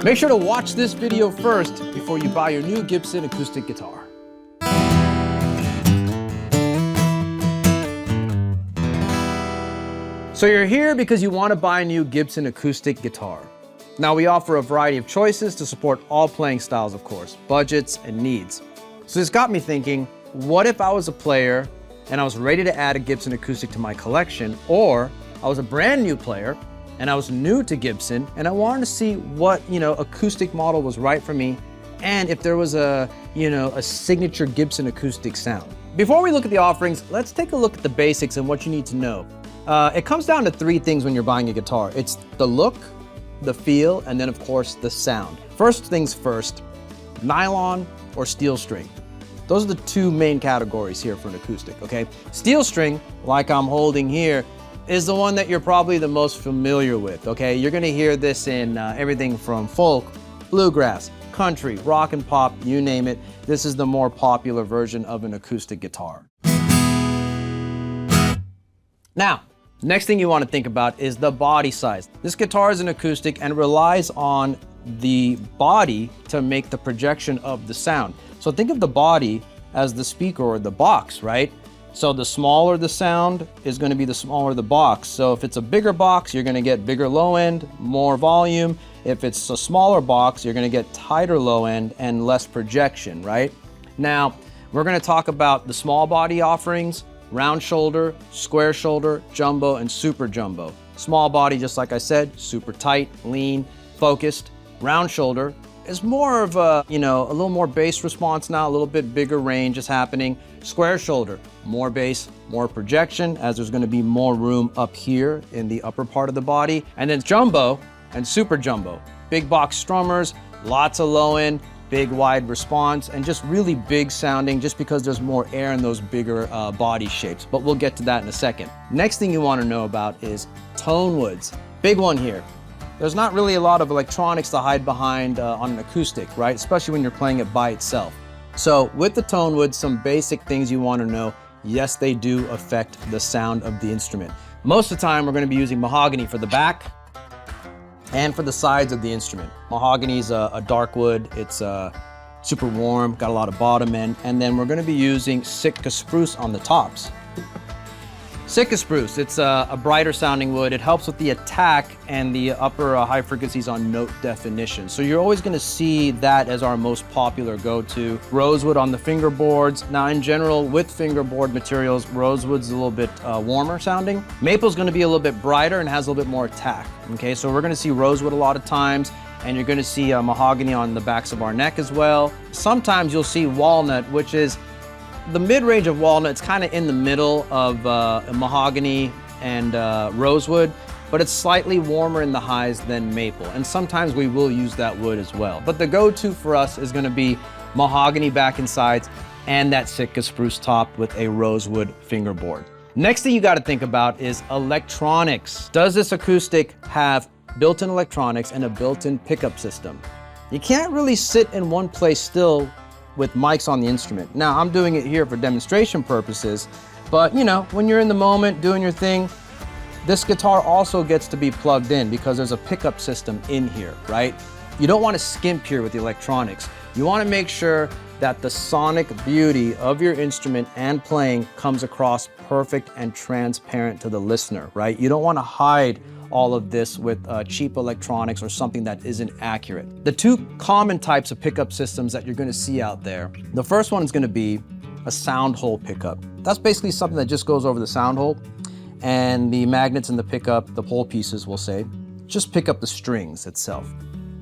Make sure to watch this video first before you buy your new Gibson acoustic guitar. So you're here because you want to buy a new Gibson acoustic guitar. Now we offer a variety of choices to support all playing styles, of course, budgets and needs. So this got me thinking, what if I was a player and I was ready to add a Gibson acoustic to my collection, or I was a brand new player and I was new to Gibson and I wanted to see what, acoustic model was right for me and if there was a signature Gibson acoustic sound. Before we look at the offerings, let's take a look at the basics and what you need to know. It comes down to three things when you're buying a guitar. It's the look, the feel, and then of course the sound. First things first, nylon or steel string. Those are the two main categories here for an acoustic, okay? Steel string, like I'm holding here, is the one that you're probably the most familiar with, okay? You're gonna hear this in everything from folk, bluegrass, country, rock and pop, you name it. This is the more popular version of an acoustic guitar. Now, next thing you want to think about is the body size. This guitar is an acoustic and relies on the body to make the projection of the sound. So think of the body as the speaker or the box, right? So the smaller the sound is going to be the smaller the box. So if it's a bigger box, you're going to get bigger low end, more volume. If it's a smaller box, you're going to get tighter low end and less projection, right? Now, we're going to talk about the small body offerings: round shoulder, square shoulder, jumbo, and super jumbo. Small body, just like I said, super tight, lean, focused. Round shoulder is more of a little more bass response now, a little bit bigger range is happening. Square shoulder, more bass, more projection, as there's gonna be more room up here in the upper part of the body. And then jumbo and super jumbo. Big box strummers, lots of low end, big wide response, and just really big sounding just because there's more air in those bigger body shapes, but we'll get to that in a second. Next thing you want to know about is Tonewoods. Big one here. There's not really a lot of electronics to hide behind on an acoustic, right? Especially when you're playing it by itself. So with the Tonewoods, some basic things you want to know. Yes, they do affect the sound of the instrument. Most of the time we're going to be using mahogany for the back and for the sides of the instrument. Mahogany is a dark wood. It's super warm, got a lot of bottom end. And then we're gonna be using Sitka spruce on the tops. Sitka spruce, it's a brighter sounding wood. It helps with the attack and the upper high frequencies on note definition. So you're always gonna see that as our most popular go-to. Rosewood on the fingerboards. Now in general, with fingerboard materials, rosewood's a little bit warmer sounding. Maple's gonna be a little bit brighter and has a little bit more attack. Okay, so we're gonna see rosewood a lot of times, and you're gonna see mahogany on the backs of our neck as well. Sometimes you'll see walnut, which is the mid-range of walnut. It's kind of in the middle of mahogany and rosewood, but it's slightly warmer in the highs than maple. And sometimes we will use that wood as well. But the go-to for us is gonna be mahogany back and sides and that Sitka spruce top with a rosewood fingerboard. Next thing you gotta think about is electronics. Does this acoustic have built-in electronics and a built-in pickup system? You can't really sit in one place still with mics on the instrument. Now, I'm doing it here for demonstration purposes, but when you're in the moment doing your thing, this guitar also gets to be plugged in because there's a pickup system in here, right? You don't want to skimp here with the electronics. You want to make sure that the sonic beauty of your instrument and playing comes across perfect and transparent to the listener, right? You don't want to hide all of this with cheap electronics or something that isn't accurate. The two common types of pickup systems that you're gonna see out there, the first one is gonna be a sound hole pickup. That's basically something that just goes over the sound hole, and the magnets in the pickup, the pole pieces we'll say, just pick up the strings itself.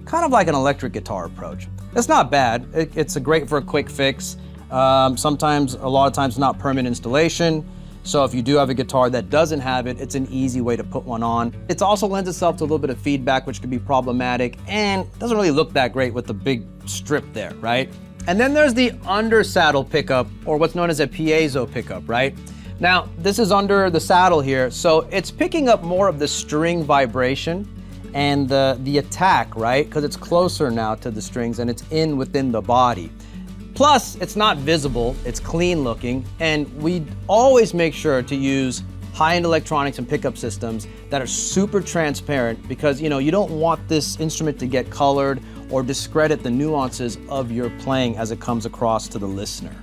Kind of like an electric guitar approach. It's not bad, it's great for a quick fix. Sometimes, a lot of times, not permanent installation. So if you do have a guitar that doesn't have it, it's an easy way to put one on. It also lends itself to a little bit of feedback, which could be problematic, and doesn't really look that great with the big strip there, right? And then there's the under saddle pickup, or what's known as a piezo pickup, right? Now, this is under the saddle here, so it's picking up more of the string vibration and the attack, right? Because it's closer now to the strings and it's within the body. Plus, it's not visible, it's clean looking, and we always make sure to use high-end electronics and pickup systems that are super transparent because, you don't want this instrument to get colored or discredit the nuances of your playing as it comes across to the listener.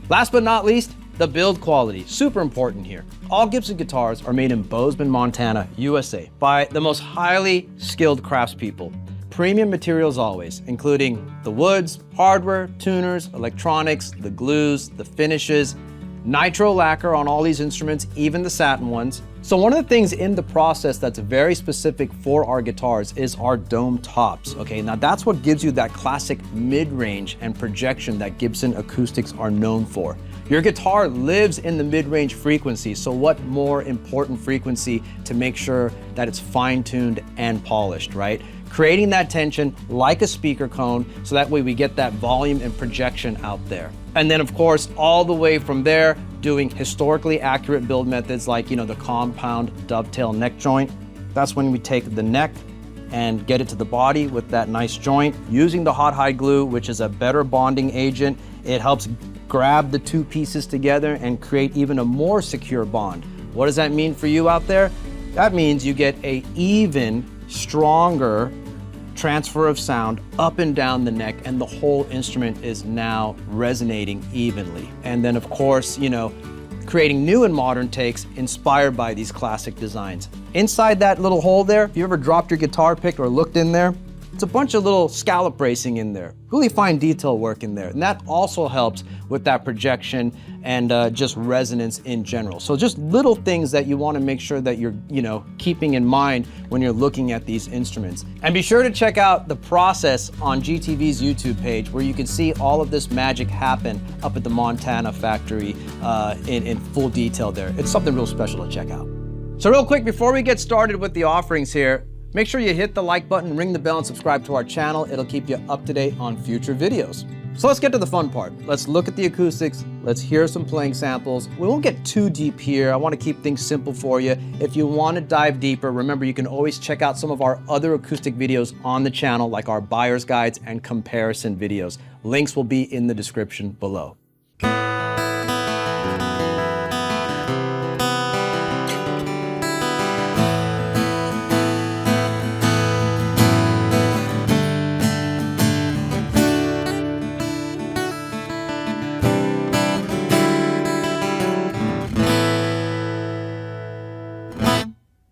Last but not least, the build quality, super important here. All Gibson guitars are made in Bozeman, Montana, USA, by the most highly skilled craftspeople. Premium materials always, including the woods, hardware, tuners, electronics, the glues, the finishes, nitro lacquer on all these instruments, even the satin ones. So one of the things in the process that's very specific for our guitars is our dome tops, okay? Now that's what gives you that classic mid-range and projection that Gibson acoustics are known for. Your guitar lives in the mid-range frequency, so what more important frequency to make sure that it's fine-tuned and polished, right? Creating that tension like a speaker cone, so that way we get that volume and projection out there. And then of course, all the way from there, doing historically accurate build methods like, the compound dovetail neck joint. That's when we take the neck and get it to the body with that nice joint. Using the hot hide glue, which is a better bonding agent, it helps grab the two pieces together and create even a more secure bond. What does that mean for you out there? That means you get a even stronger transfer of sound up and down the neck, and the whole instrument is now resonating evenly. And then of course, creating new and modern takes inspired by these classic designs. Inside that little hole there, if you ever dropped your guitar pick or looked in there, it's a bunch of little scallop bracing in there. Really fine detail work in there. And that also helps with that projection and just resonance in general. So just little things that you want to make sure that you're, keeping in mind when you're looking at these instruments. And be sure to check out the process on GTV's YouTube page, where you can see all of this magic happen up at the Montana factory in full detail there. It's something real special to check out. So real quick, before we get started with the offerings here, make sure you hit the like button, ring the bell, and subscribe to our channel. It'll keep you up to date on future videos. So let's get to the fun part. Let's look at the acoustics. Let's hear some playing samples. We won't get too deep here. I want to keep things simple for you. If you want to dive deeper, remember you can always check out some of our other acoustic videos on the channel, like our buyer's guides and comparison videos. Links will be in the description below.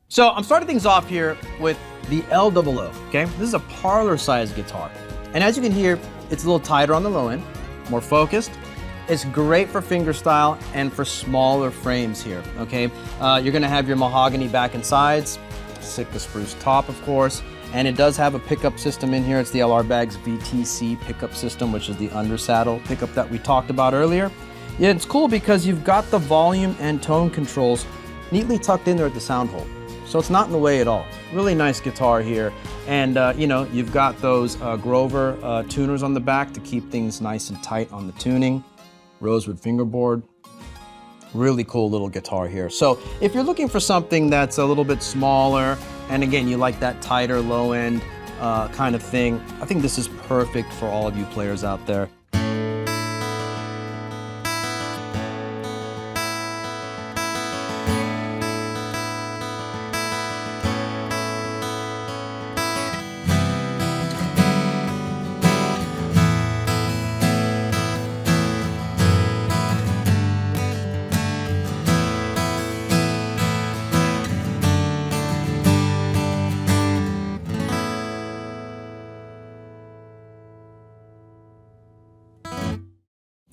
So I'm starting things off here with the LOO, okay? This is a parlor size guitar. And as you can hear, it's a little tighter on the low end, more focused. It's great for fingerstyle and for smaller frames here, okay? You're gonna have your mahogany back and sides, Sitka spruce top, of course, and it does have a pickup system in here. It's the LR Baggs VTC pickup system, which is the undersaddle pickup that we talked about earlier. Yeah, it's cool because you've got the volume and tone controls neatly tucked in there at the sound hole. So it's not in the way at all. Really nice guitar here. And you've got those Grover tuners on the back to keep things nice and tight on the tuning. Rosewood fingerboard. Really cool little guitar here. So if you're looking for something that's a little bit smaller, and again, you like that tighter low end kind of thing, I think this is perfect for all of you players out there.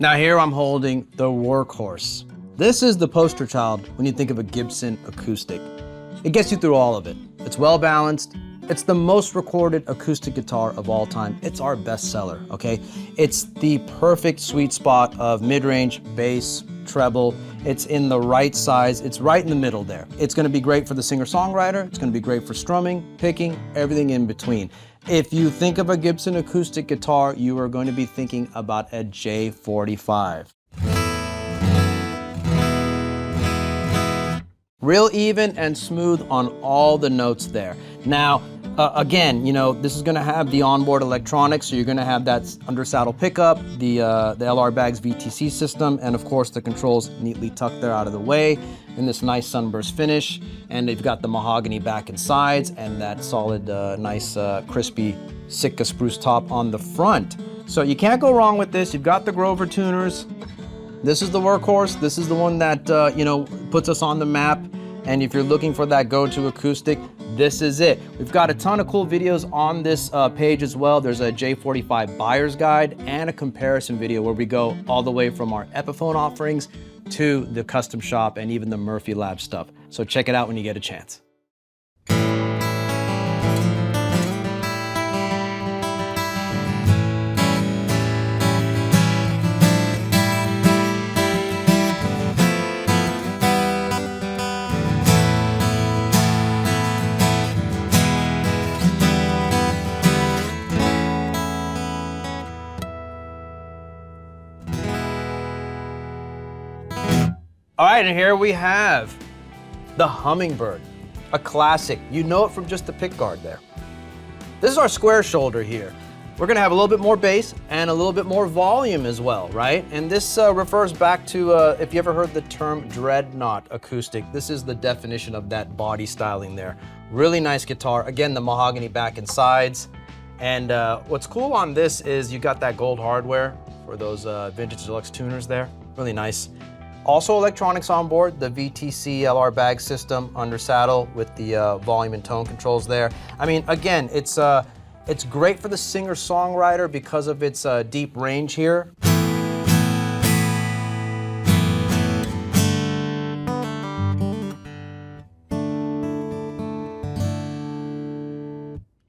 Now here I'm holding the workhorse. This is the poster child when you think of a Gibson acoustic. It gets you through all of it. It's well balanced. It's the most recorded acoustic guitar of all time. It's our best seller, okay? It's the perfect sweet spot of mid-range, bass, treble. It's in the right size. It's right in the middle there. It's gonna be great for the singer-songwriter. It's gonna be great for strumming, picking, everything in between. If you think of a Gibson acoustic guitar, you are going to be thinking about a J45. Real even and smooth on all the notes there. Now, again, this is gonna have the onboard electronics, so you're gonna have that undersaddle pickup, the LR Baggs VTC system, and of course the controls neatly tucked there out of the way. in this nice sunburst finish, and they've got the mahogany back and sides and that solid, nice, crispy Sitka spruce top on the front. So you can't go wrong with this. You've got the Grover tuners. This is the workhorse. This is the one that, you know, puts us on the map. And if you're looking for that go-to acoustic, this is it. We've got a ton of cool videos on this page as well. There's a J45 buyer's guide and a comparison video where we go all the way from our Epiphone offerings to the custom shop and even the Murphy Lab stuff. So check it out when you get a chance. All right, and here we have the Hummingbird, a classic. You know it from just the pick guard there. This is our square shoulder here. We're gonna have a little bit more bass and a little bit more volume as well, right? And this refers back to, if you ever heard the term dreadnought acoustic, this is the definition of that body styling there. Really nice guitar. Again, the mahogany back and sides. And what's cool on this is you got that gold hardware for those vintage deluxe tuners there. Really nice. Also electronics on board, the VTC LR bag system under saddle with the volume and tone controls there. I mean, again, it's great for the singer-songwriter because of its deep range here.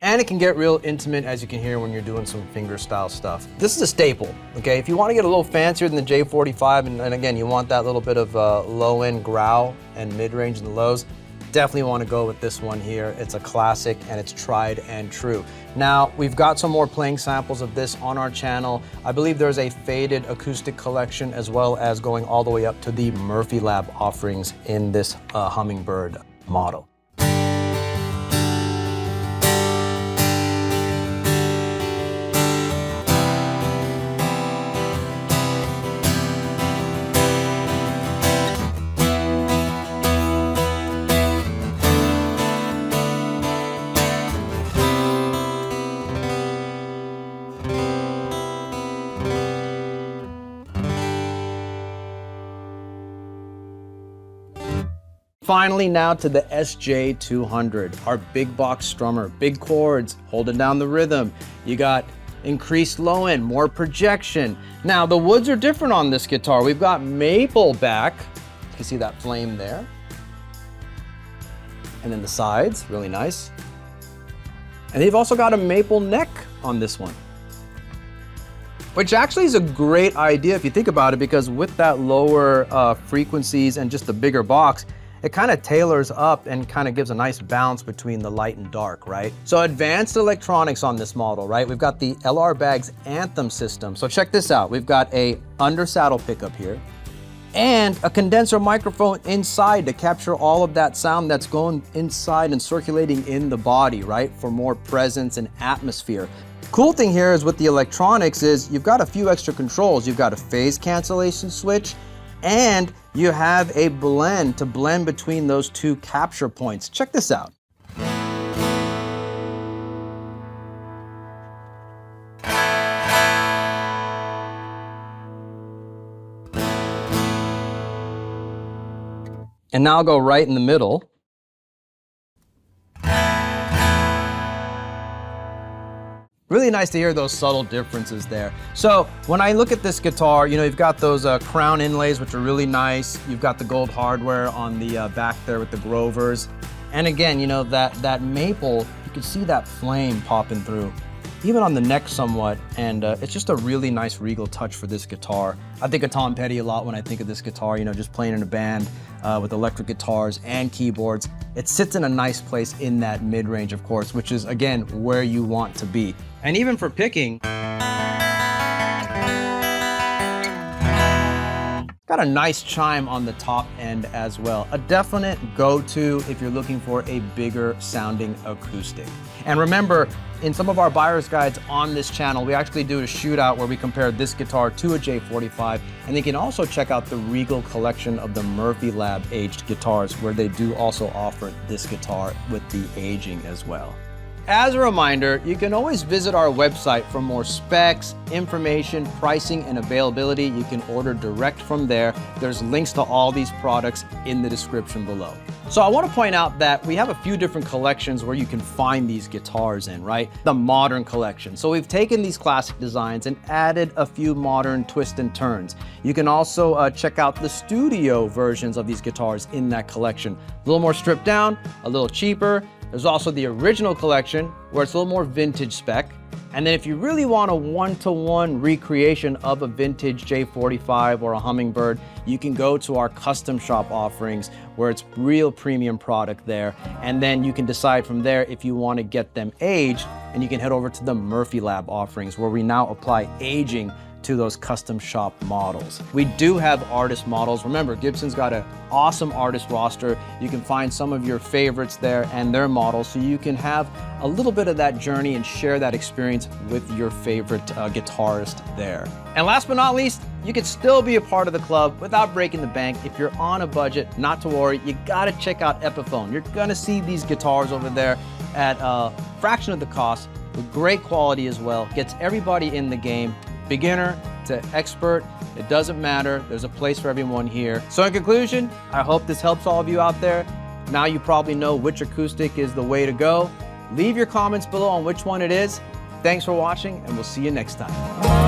And it can get real intimate, as you can hear when you're doing some finger-style stuff. This is a staple, okay? If you want to get a little fancier than the J45, and again, you want that little bit of low-end growl and mid-range in the lows, definitely want to go with this one here. It's a classic, and it's tried and true. Now, we've got some more playing samples of this on our channel. I believe there's a faded acoustic collection, as well as going all the way up to the Murphy Lab offerings in this Hummingbird model. Finally, now to the SJ200, our big box strummer, big chords, holding down the rhythm. You got increased low end, more projection. Now the woods are different on this guitar. We've got maple back. You can see that flame there. And then the sides, really nice. And they've also got a maple neck on this one, which actually is a great idea if you think about it, because with that lower frequencies and just the bigger box, it kind of tailors up and kind of gives a nice balance between the light and dark, right? So advanced electronics on this model, right? We've got the LR Bag's Anthem system. So check this out. We've got a under saddle pickup here and a condenser microphone inside to capture all of that sound that's going inside and circulating in the body, right? For more presence and atmosphere. Cool thing here is with the electronics is you've got a few extra controls. You've got a phase cancellation switch, and you have a blend to blend between those two capture points. Check this out. And now I'll go right in the middle. Really nice to hear those subtle differences there. So when I look at this guitar, you know, you've got those crown inlays, which are really nice. You've got the gold hardware on the back there with the Grovers. And again, you know, that maple, you can see that flame popping through, even on the neck somewhat. And it's just a really nice regal touch for this guitar. I think of Tom Petty a lot when I think of this guitar, you know, just playing in a band with electric guitars and keyboards. It sits in a nice place in that mid-range, of course, which is, again, where you want to be. And even for picking, got a nice chime on the top end as well. A definite go-to if you're looking for a bigger sounding acoustic. And remember, in some of our buyer's guides on this channel, we actually do a shootout where we compare this guitar to a J45, and you can also check out the Regal collection of the Murphy Lab aged guitars, where they do also offer this guitar with the aging as well. As a reminder, you can always visit our website for more specs, information, pricing, and availability. You can order direct from there. There's links to all these products in the description below. So I want to point out that we have a few different collections where you can find these guitars in, right? The modern collection. So we've taken these classic designs and added a few modern twists and turns. You can also check out the studio versions of these guitars in that collection. A little more stripped down, a little cheaper. There's also the original collection where it's a little more vintage spec. And then if you really want a one-to-one recreation of a vintage J45 or a Hummingbird, you can go to our custom shop offerings where it's real premium product there. And then you can decide from there if you want to get them aged, and you can head over to the Murphy Lab offerings where we now apply aging to those custom shop models. We do have artist models. Remember, Gibson's got an awesome artist roster. You can find some of your favorites there and their models, so you can have a little bit of that journey and share that experience with your favorite guitarist there. And last but not least, you can still be a part of the club without breaking the bank. If you're on a budget, not to worry, you gotta check out Epiphone. You're gonna see these guitars over there at a fraction of the cost with great quality as well. Gets everybody in the game. Beginner to expert, it doesn't matter. There's a place for everyone here. So in conclusion, I hope this helps all of you out there. Now you probably know which acoustic is the way to go. Leave your comments below on which one it is. Thanks for watching, and we'll see you next time.